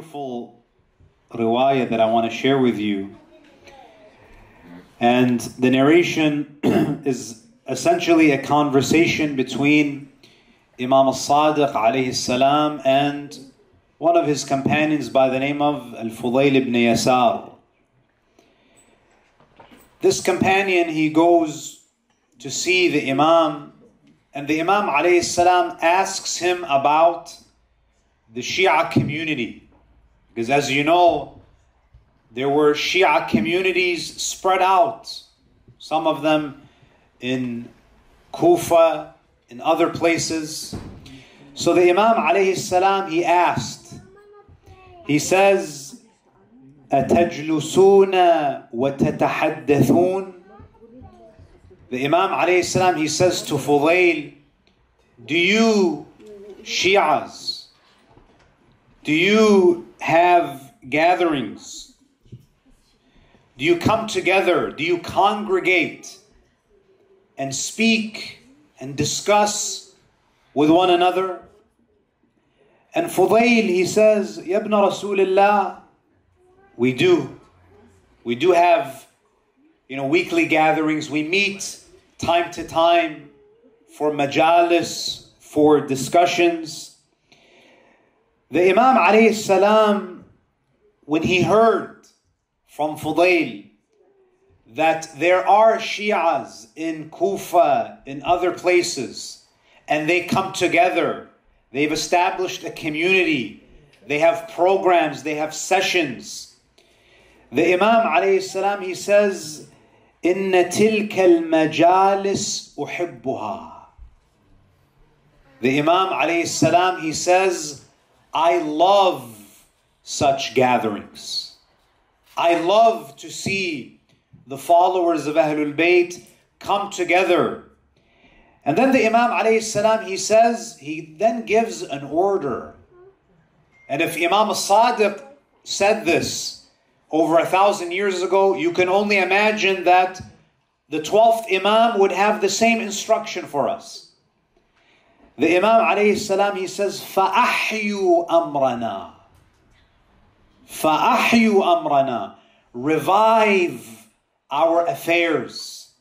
beautiful riwayah that I want to share with you. And the narration is essentially a conversation between Imam al-Sadiq alayhi salam and one of his companions by the name of Al-Fudayl ibn Yasar. This companion, he goes to see the Imam, and the Imam alayhi salam asks him about the Shia community. Because as you know, there were Shia communities spread out. Some of them in Kufa, in other places. So the Imam alayhi salam, he asked, he says, أَتَجْلُسُونَ وَتَتَحَدَّثُونَ? The Imam alayhi salam, he says to Fudayl, do you Shias, do you have gatherings? Do you come together? Do you congregate and speak and discuss with one another? And Fudayl, he says, Ya ibn Rasulullah, we do. We do have, weekly gatherings. We meet time to time for majalis, for discussions. The Imam alayhi salam, when he heard from Fudayl that there are Shias in Kufa, in other places, and they come together, they've established a community, they have programs, they have sessions. The Imam alayhi salam, he says, إِنَّ تِلْكَ الْمَجَالِسُ أُحِبُّهَا. The Imam alayhi salam, he says, I love such gatherings. I love to see the followers of Ahlul Bayt come together. And then the Imam alayhi salam, he says, he then gives an order. And if Imam al-Sadiq said this over 1,000 years ago, you can only imagine that the 12th Imam would have the same instruction for us. The Imam alayhi salam, he says, فَأَحْيُوا أَمْرَنَا. فَأَحْيُوا أَمْرَنَا. Revive our affairs.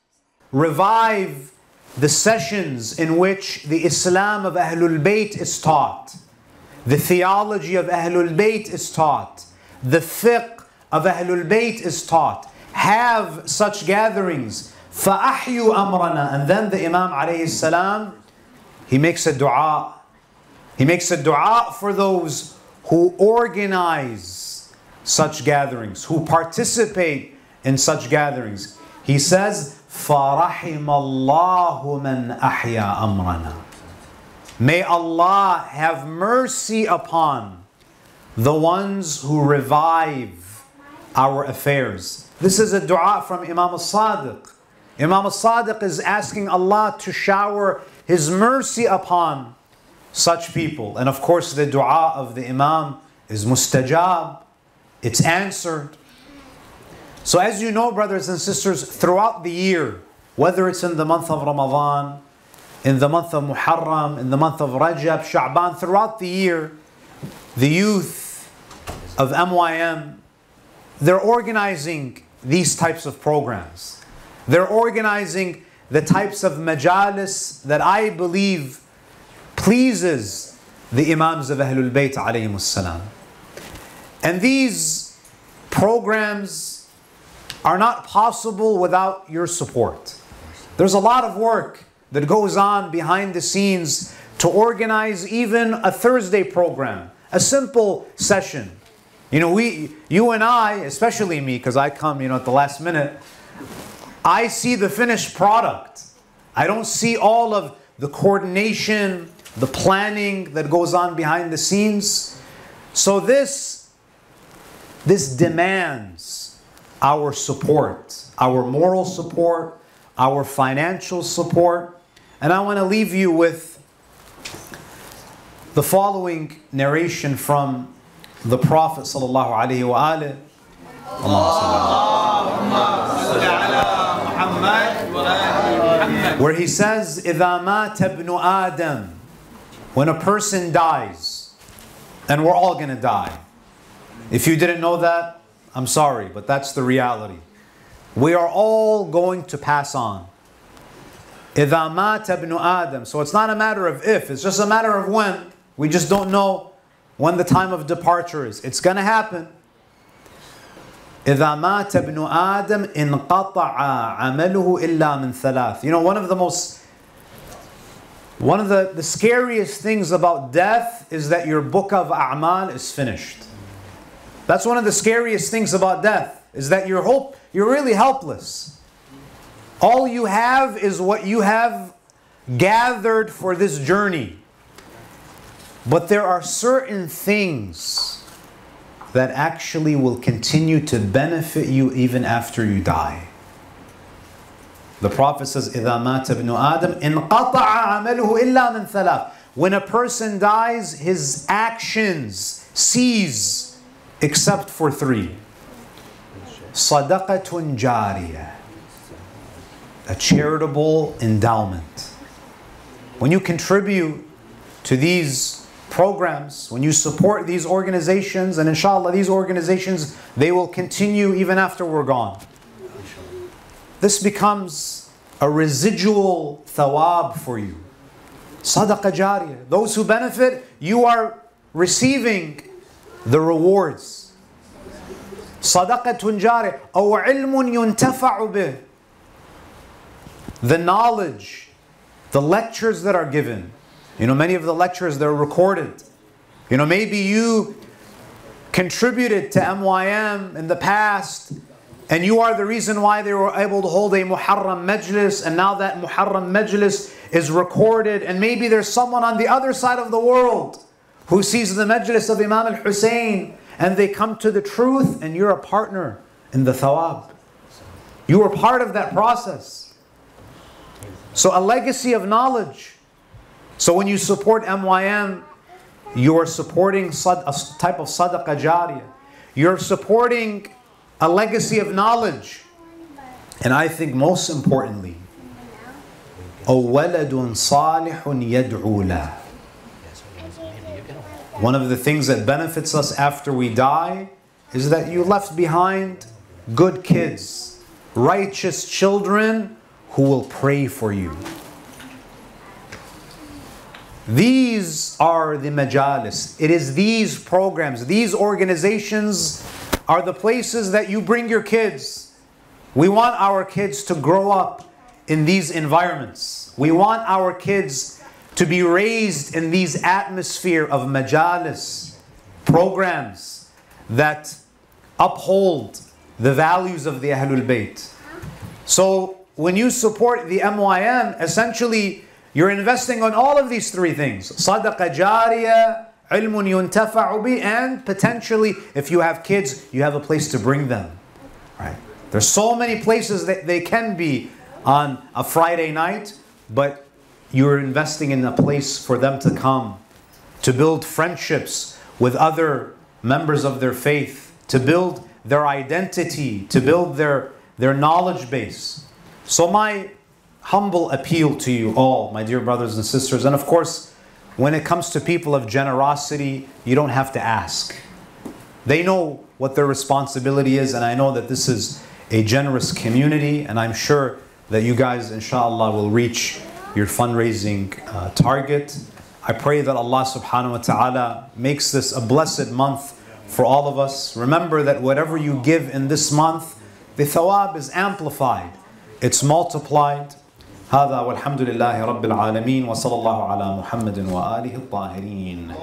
Revive the sessions in which the Islam of Ahlul Bayt is taught. The theology of Ahlul Bayt is taught. The fiqh of Ahlul Bayt is taught. Have such gatherings. فَأَحْيُوا أَمْرَنَا. And then the Imam alayhi salam, he makes a dua. He makes a dua for those who organize such gatherings, who participate in such gatherings. He says, فَرَحِمَ اللَّهُ مَنْ أَحْيَا أَمْرَنَا. May Allah have mercy upon the ones who revive our affairs. This is a dua from Imam al-Sadiq. Imam al-Sadiq is asking Allah to shower His mercy upon such people. And of course the dua of the Imam is mustajab. It's answered. So as you know, brothers and sisters, throughout the year, whether it's in the month of Ramadan, in the month of Muharram, in the month of Rajab, Sha'ban, throughout the year, the youth of MYM, they're organizing these types of programs. They're organizing the types of majalis that I believe pleases the Imams of Ahlul Bayt alayhimus salam. And these programs are not possible without your support. There's a lot of work that goes on behind the scenes to organize even a Thursday program, a simple session. You and I, especially me, because I come, at the last minute, I see the finished product. I don't see all of the coordination, the planning that goes on behind the scenes. So this demands our support, our moral support, our financial support. And I want to leave you with the following narration from the Prophet sallallahu alaihi wasallam. Where he says, إِذَا مَاتَ ابْنُ آدَمَ. When a person dies, and we're all going to die, If you didn't know that, I'm sorry, but that's the reality. We are all going to pass on. إِذَا مَاتَ ابْنُ آدَمَ. So it's not a matter of if, it's just a matter of when. We just don't know when the time of departure is. It's going to happen. إِذَا مَاتَ ابْنُ آدَمَ انْقَطَعَ عَمَلُهُ إِلَّا مِنْ ثَلَاثٍ. You know, one of the scariest things about death is that your book of a'mal is finished. That's one of the scariest things about death, is that you're really helpless. All you have is what you have gathered for this journey. But there are certain things that actually will continue to benefit you even after you die. The Prophet says, إِذَا مَاتَ ابْنُ آدَمَ انْقَطَعَ عَمَلُهُ إِلَّا مِنْ ثَلَاثٍ. When a person dies, his actions cease except for three. صَدَقَةٌ جَارِيَةٌ. A charitable endowment. When you contribute to these programs, when you support these organizations, and inshallah these organizations, they will continue even after we're gone. This becomes a residual tawab for you. Sadaqah jariyah. Those who benefit, you are receiving the rewards. Sadaqatun jariyah. Aw ilmun yuntafa'u bih. The knowledge, the lectures that are given. You know, many of the lectures, they're recorded. You know, maybe you contributed to MYM in the past, and you are the reason why they were able to hold a Muharram Majlis, and now that Muharram Majlis is recorded, and maybe there's someone on the other side of the world who sees the Majlis of Imam al-Hussein, and they come to the truth, and you're a partner in the thawab. You were part of that process. So a legacy of knowledge. So when you support MYM, you're supporting a type of sadaqah jariyah. You're supporting a legacy of knowledge. And I think most importantly, أَوْ وَلَدٌ صَالِحٌ يَدْعُو لَهُ. One of the things that benefits us after we die is that you left behind good kids, righteous children who will pray for you. These are the majalis. It is these programs, these organizations are the places that you bring your kids. We want our kids to grow up in these environments. We want our kids to be raised in these atmosphere of majalis, programs that uphold the values of the Ahlul Bayt. So when you support the MYM, essentially you're investing on all of these three things. Sadaqah jariyah, ilmun yuntafa'u bi, and potentially, if you have kids, you have a place to bring them. Right? There's so many places that they can be on a Friday night, but you're investing in a place for them to come, to build friendships with other members of their faith, to build their identity, to build their knowledge base. So my humble appeal to you all, my dear brothers and sisters, and of course, when it comes to people of generosity, you don't have to ask. They know what their responsibility is, and I know that this is a generous community, and I'm sure that you guys, inshallah, will reach your fundraising target. I pray that Allah subhanahu wa ta'ala makes this a blessed month for all of us. Remember that whatever you give in this month, the thawab is amplified. It's multiplied. هذا والحمد لله رب العالمين وصلى الله على محمد وآله الطاهرين.